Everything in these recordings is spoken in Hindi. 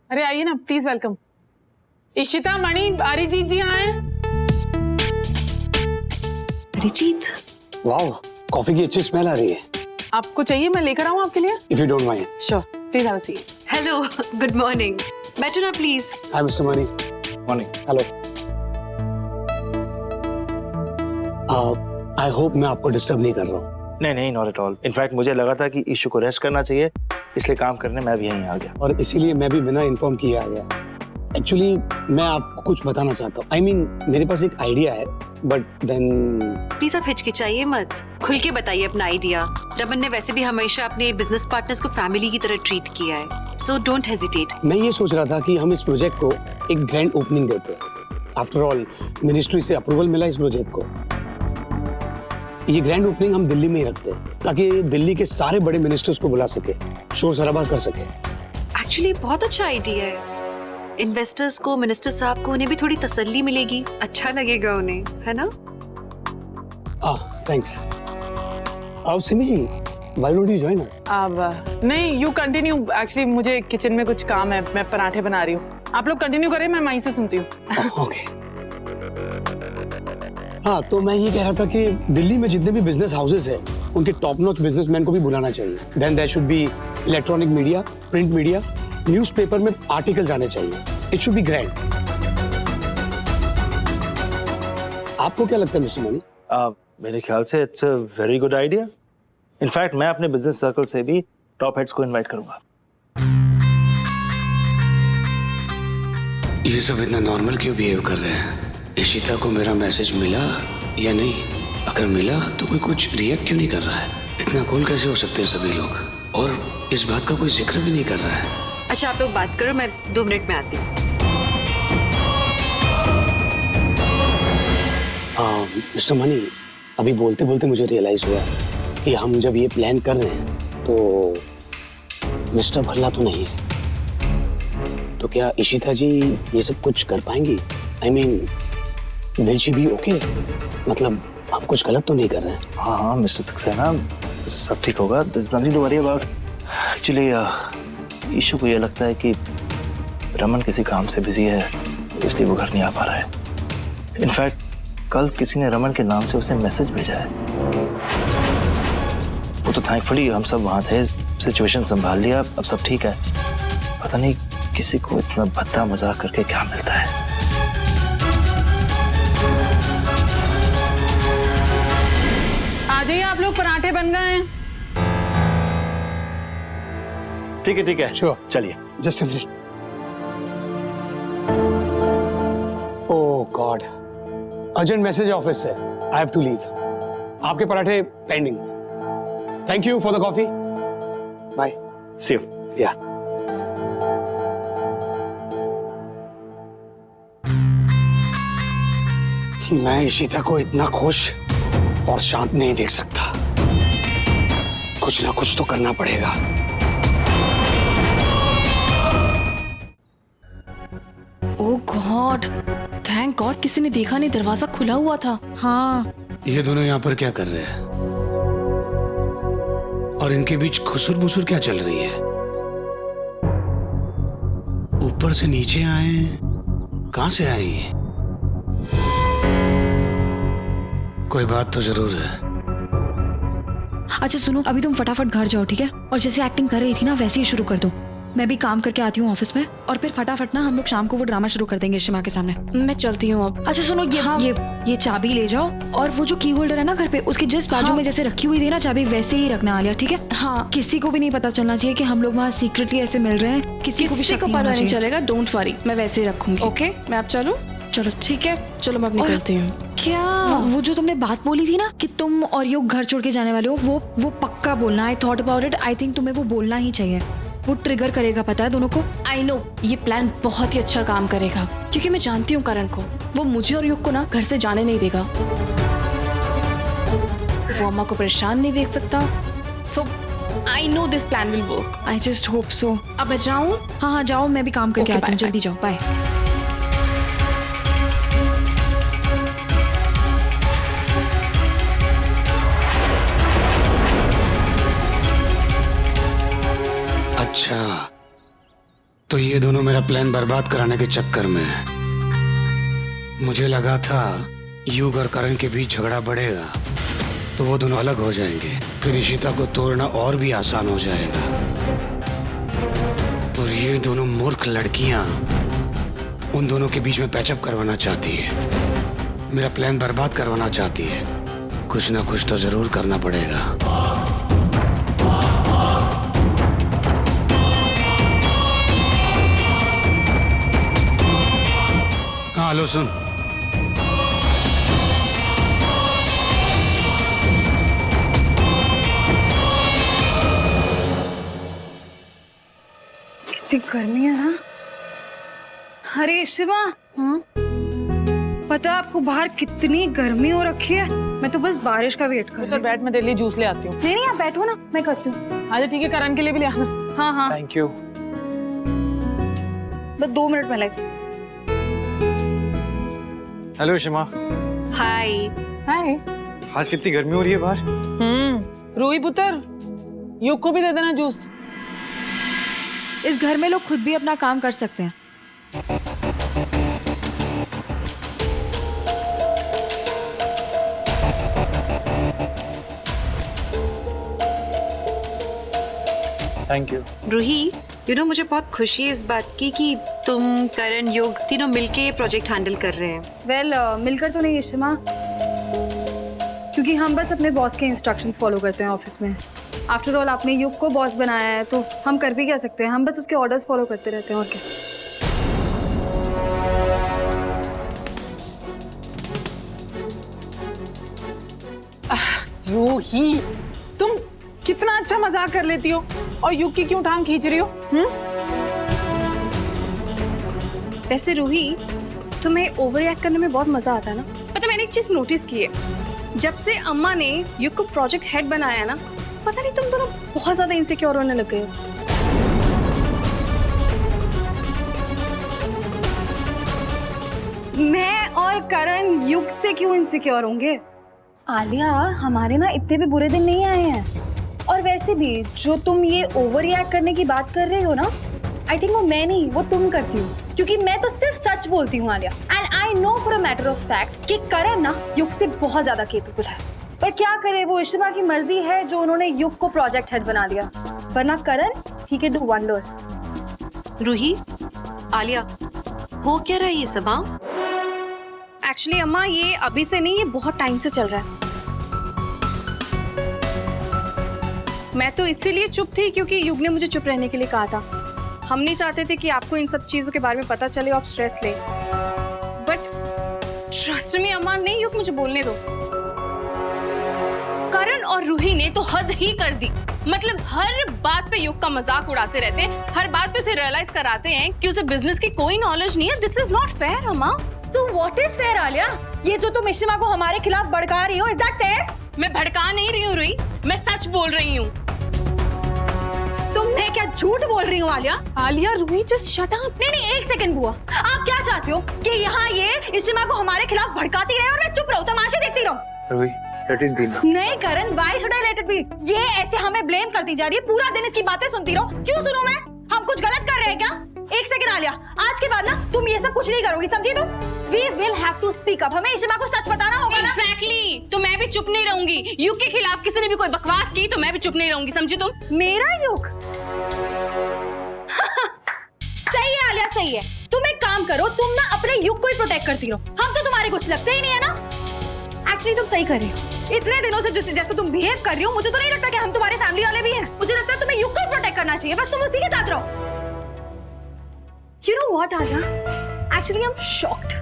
अरे आइए ना प्लीज, वेलकम। इशिता, मणि, अरिजीत जी आए। अरिजीत, वाओ, कॉफी की अच्छी स्मेल आ रही है। आपको चाहिए मैं लेकर आऊं आपके लिए? If you don't mind. Sure, please have a seat. Hello, good morning. बैठो ना please. Hi mister money. Morning. Hello. I hope मैं आपको डिस्टर्ब नहीं कर रहा हूँ। नहीं, नॉट एट ऑल। इनफैक्ट मुझे लगा था कि इशू को रेस्ट करना चाहिए, इसलिए काम करने मैं भी यहीं आ गया। और इसीलिए मैं भी बिना इन्फॉर्म किए आ गया। एक्चुअली मैं आपको कुछ बताना चाहता हूँ। I mean, मेरे पास एक आइडिया है, बट देन प्लीज आप हिचकिचाइए मत, खुल के बताइए अपना आइडिया। रमन ने वैसे भी हमेशा अपने बिजनेस पार्टनर्स को फैमिली की तरह ट्रीट किया है, सो डोंट हेजिटेट। मैं ये सोच रहा था कि हम इस प्रोजेक्ट को एक ग्रैंड ओपनिंग देते हैं। आफ्टर ऑल मिनिस्ट्री से अप्रूवल मिला इस प्रोजेक्ट को। ये ग्रैंड ओपनिंग हम दिल्ली में ही रखते हैं ताकि दिल्ली के सारे बड़े मिनिस्टर्स को बुला सके, शोर शराबा कर सके। एक्चुअली बहुत अच्छा आइडिया है। इन्वेस्टर्स को, मिनिस्टर साहब को, उन्हें भी थोड़ी तसल्ली मिलेगी, अच्छा लगेगा उन्हें, है ना? थैंक्स। अब Simi ji, why don't you join us? अब नहीं, यू कंटिन्यू। एक्चुअली मुझे किचन में कुछ काम है, मैं पराठे बना रही हूँ। आप लोग कंटिन्यू करें, मैं वहीं से सुनती हूँ। ओके। हाँ, तो मैं ये कह रहा था कि दिल्ली में जितने भी बिजनेस हाउसेस हैं, उनके टॉप नॉच बिजनेसमैन को भी बुलाना चाहिए। Then there should be electronic media, print media, newspaper में आर्टिकल्स आने चाहिए। It should be grand. आपको क्या लगता है मिस्टर मनी? मेरे ख्याल से it's a very good idea. In fact मैं अपने बिजनेस सर्कल से भी टॉप हेड्स को इनवाइट करूंगा। ये सब इतना नॉर्मल क्यों बिहेव कर रहे हैं? इशिता को मेरा मैसेज मिला या नहीं? अगर मिला तो कोई कुछ रिएक्ट क्यों नहीं कर रहा है? इतना कूल कैसे हो सकते हैं सभी लोग? और इस बात का कोई जिक्र भी नहीं कर रहा है। अच्छा आप लोग बात करो, मैं 2 मिनट में आती हूँ। मिस्टर मनी, अभी बोलते बोलते मुझे रियलाइज हुआ कि हम जब ये प्लान कर रहे हैं तो मिस्टर भल्ला तो नहीं है। तो क्या इशिता जी ये सब कुछ कर पाएंगी? I mean, will she be okay? मतलब आप कुछ गलत तो नहीं कर रहे हैं? हाँ मिस्टर सक्सेना, सब ठीक होगा। There's nothing to worry about. Actually, issue को ये लगता है कि रमन किसी काम से बिजी है, इसलिए वो घर नहीं आ पा रहा है। इनफैक्ट कल किसी ने रमन के नाम से उसे मैसेज भेजा है। वो तो थैंकफुली हम सब वहां थे, सिचुएशन संभाल लिया, अब सब ठीक है। पता नहीं किसी को इतना भद्दा मजाक करके क्या मिलता है। आ जाइए, आप लोग पराठे बन गए हैं। ठीक है, Sure. चलिए। Just a minute. Oh god, urgent message office से। I have to leave. आपके पराठे pending. Thank you for the coffee. Bye. See you. Yeah. मैं इशिता को इतना खुश और शांत नहीं देख सकता। कुछ ना कुछ तो करना पड़ेगा। ओह गॉड, थैंक गॉड किसी ने देखा नहीं, दरवाजा खुला हुआ था। हाँ, ये दोनों यहाँ पर क्या कर रहे हैं? और इनके बीच खुसुर बुसुर क्या चल रही है? ऊपर से नीचे आए, कहां से आए ये? कोई बात तो जरूर है। अच्छा सुनो, अभी तुम फटाफट घर जाओ, ठीक है? और जैसे एक्टिंग कर रही थी ना वैसे ही शुरू कर दो। मैं भी काम करके आती हूँ ऑफिस में, और फिर फटाफट ना हम लोग शाम को वो ड्रामा शुरू कर देंगे शिमा के सामने। मैं चलती हूँ अब। अच्छा सुनो, ये चाबी ले जाओ, और वो जो की होल्डर है ना घर पे, उसके जस्ट बाजू में जैसे रखी हुई थी ना चाबी, वैसे ही रखना आलिया, ठीक है? हाँ, किसी को भी नहीं पता चलना चाहिए कि हम लोग वहाँ सीक्रेटली ऐसे मिल रहे हैं। किसी को भी पता नहीं चलेगा। डोंट वरी, मैं वैसे ही रखूंगी। ओके, मैं अब चलूं? चलो ठीक है, चलो मैं अब निकलती हूँ। क्या वो जो तुमने बात बोली थी ना कि तुम और यो घर छोड़ के जाने वाले हो, वो पक्का बोलना। I thought about it, I think तुम्हें वो बोलना ही चाहिए। वो ट्रिगर करेगा, पता है दोनों को। आई नो, ये प्लान बहुत ही अच्छा काम करेगा, क्योंकि मैं जानती हूँ करण को। वो मुझे और युग को ना घर से जाने नहीं देगा। वो अम्मा को परेशान नहीं देख सकता। So I know this plan will work. I just hope so. अब मैं जाऊँ? हाँ जाओ, मैं भी काम करके आती हूँ। जल्दी जाओ, बाय। अच्छा, तो ये दोनों मेरा प्लान बर्बाद कराने के चक्कर में हैं। मुझे लगा था युग और करण के बीच झगड़ा बढ़ेगा तो वो दोनों अलग हो जाएंगे, फिर इशिता को तोड़ना और भी आसान हो जाएगा। और ये दोनों मूर्ख लड़कियां उन दोनों के बीच में पैचअप करवाना चाहती है, मेरा प्लान बर्बाद करवाना चाहती है। कुछ ना कुछ तो जरूर करना पड़ेगा। हाँ हेलो सुन, कितनी गर्मी है ना। अरे शिवा, पता है आपको बाहर कितनी गर्मी हो रखी है। मैं तो बस बारिश का वेट कर रही तो हूँ। बैठ, मैं तेरे लिए जूस ले आती हूँ। नहीं आप बैठो ना, मैं करती हूँ। अच्छा ठीक है, करण के लिए भी ले आना। हाँ हाँ, थैंक यू। बस 2 मिनट में लगे। हेलो शिमा, हाय। हाय। आज कितनी गर्मी हो रही है बाहर। रूही पुत्र, युग को भी दे देना जूस। इस घर में लोग खुद भी अपना काम कर सकते हैं। Thank you. रूही, मुझे बहुत खुशी है इस बात की कि तुम, करण, युग तीनों मिलके ये प्रोजेक्ट हैंडल कर रहे हैं। वेल मिलकर तो नहीं है शिमा, क्योंकि हम बस अपने बॉस के इंस्ट्रक्शंस फॉलो करते हैं ऑफिस में। आफ्टर ऑल आपने युग को बॉस बनाया है तो हम कर भी क्या सकते हैं, हम बस उसके ऑर्डर्स फॉलो करते रहते हैं और क्या। रूही, तुम कितना अच्छा मजाक कर लेती हो और युग की क्यों टांग खींच रही हो? वैसे रूही, तुम्हें ओवर रिएक्ट करने में बहुत मजा आता है ना। पता मैंने एक चीज नोटिस की है, जब से अम्मा ने युग को प्रोजेक्ट हेड बनाया ना, पता नहीं तुम दोनों बहुत ज्यादा इनसिक्योर होने लग गए हो। मैं और करण युग से क्यों इनसिक्योर होंगे? आलिया, हमारे ना इतने भी बुरे दिन नहीं आए हैं। और वैसे भी जो तुम ये ओवर रिएक्ट करने की बात कर रही हो ना, आई थिंक वो मैं नहीं, वो तुम करती हो, क्योंकि मैं तो सिर्फ सच बोलती हूँ Alia. And I know for a matter of fact कि करण ना युग से बहुत ज्यादा केपेबल है। पर क्या करे, वो इशिमा की मर्जी है जो उन्होंने युग को प्रोजेक्ट हेड बना दिया, वरना करण ही can do wonders. Ruhi, Aaliya, हो क्या रहा है ये सब? हाँ, एक्चुअली अम्मा ये अभी से नहीं, ये बहुत टाइम से चल रहा है। मैं तो इसीलिए चुप थी क्योंकि युग ने मुझे चुप रहने के लिए कहा था। हम नहीं चाहते थे कि आपको इन सब चीजों के बारे में पता चले और आप स्ट्रेस ले। बट ट्रस्ट मी अम्मा, नहीं युग, मुझे बोलने दो। करण और रूही ने तो हद ही कर दी। मतलब हर बात पे युग का मजाक उड़ाते रहते हैं, हर बात पे उसे रियलाइज कराते हैं कि उसे बिजनेस की कोई नॉलेज नहीं है। दिस इज नॉट फेयर अम्मा। So what is fair, Alia? ये जो तुम इशिमा को हमारे खिलाफ भड़का रही हो, is that fair? मैं भड़का नहीं रही हूँ रूही, मैं सच बोल रही हूँ। मैं क्या झूठ बोल रही हूँ Alia? Alia, Ruhi just shut up. नहीं एक सेकंड बुआ, आप क्या चाहते हो कि यहाँ ये इशिमा को हमारे खिलाफ भड़काती रहे और मैं चुप रहूं, तमाशे देखती रहूं? Ruhi, let it be. नहीं Karan, why should I let it be? ये ऐसे हमें ब्लेम करती जा रही है, पूरा दिन इसकी बातें सुनती रहो। क्यों सुनूं मैं? हम कुछ गलत कर रहे हैं क्या? एक सेकंड आलिया, आज के बाद ना तुम ये सब कुछ नहीं करोगी, समझी तुम? We will have to speak up. हमें इशिमा को सच बताना होगा ना? Exactly. तो मैं भी चुप नहीं रहूंगी। युग के खिलाफ किसी ने भी कोई बकवास की तो मैं भी चुप नहीं रहूंगी, समझी तुम? मेरा युग? सही है आलिया, सही है। तुम एक काम करो, तुम ना अपने युग को ही प्रोटेक्ट करती रहो, हम तो तुम्हारे कुछ लगते ही नहीं है ना। एक्चुअली तुम सही कर रही हो। इतने दिनों से जैसे तुम बिहेव कर रही हो, मुझे तो नहीं लगता कि हम तुम्हारे फैमिली वाले भी हैं। मुझे लगता है तुम्हें युग को प्रोटेक्ट करना चाहिए, बस तुम उसी के साथ रहो। You know what, Alia? Actually, I'm shocked.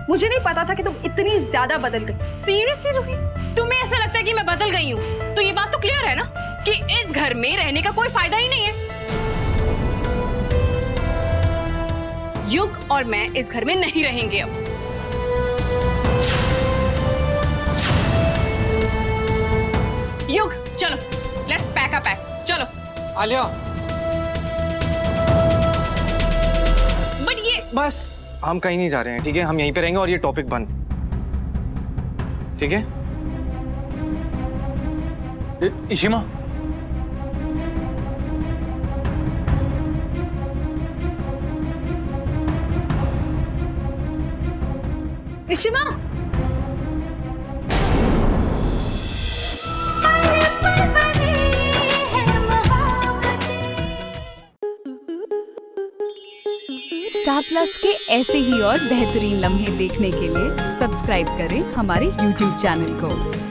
मुझे नहीं पता था कि तुम इतनी ज्यादा बदल गई। सीरियसली रूही, तुम्हें ऐसा लगता है कि मैं बदल गई हूँ? तो ये बात तो क्लियर है ना कि इस घर में रहने का कोई फायदा ही नहीं है। युग और मैं इस घर में नहीं रहेंगे अब। युग, चलो, लेट्स पैक अ पैक, चलो। आलिया, बट ये बस हम कहीं नहीं जा रहे हैं, ठीक है? हम यहीं पे रहेंगे और ये टॉपिक बंद, ठीक है? इशिमा, इशिमा स्टार प्लस के ऐसे ही और बेहतरीन लम्हे देखने के लिए सब्सक्राइब करें हमारे YouTube चैनल को।